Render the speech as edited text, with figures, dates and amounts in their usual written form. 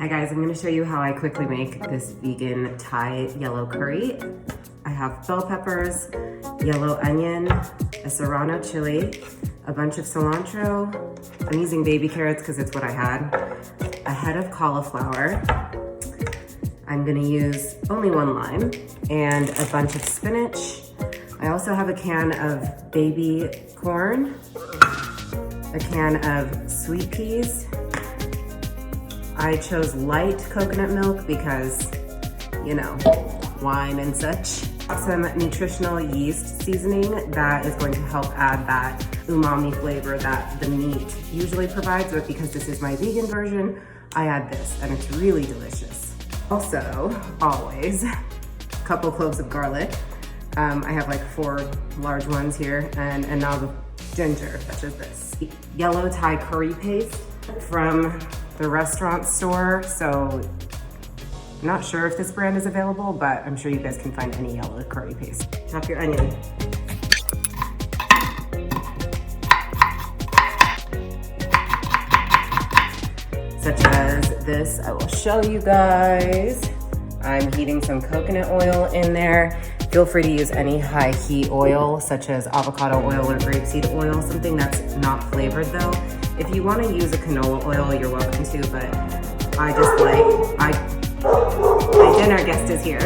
Hi guys, I'm gonna show you how I quickly make this vegan Thai yellow curry. I have bell peppers, yellow onion, a Serrano chile, a bunch of cilantro. I'm using baby carrots because it's what I had. A head of cauliflower. I'm gonna use only one lime and a bunch of spinach. I also have a can of baby corn, a can of sweet peas. I chose light coconut milk because, you know, wine and such. Some nutritional yeast seasoning that is going to help add that umami flavor that the meat usually provides, but because this is my vegan version, I add this and it's really delicious. Also, always, a couple cloves of garlic. I have like 4 large ones here, and a knob of ginger, such as this. Yellow Thai curry paste from the restaurant store, so I'm not sure if this brand is available, but I'm sure you guys can find any yellow curry paste. Chop your onion. Such as this, I will show you guys. I'm heating some coconut oil in there. Feel free to use any high heat oil, such as avocado oil or grapeseed oil, something that's not flavored though. If you want to use a canola oil, you're welcome to, but I just like, my dinner guest is here.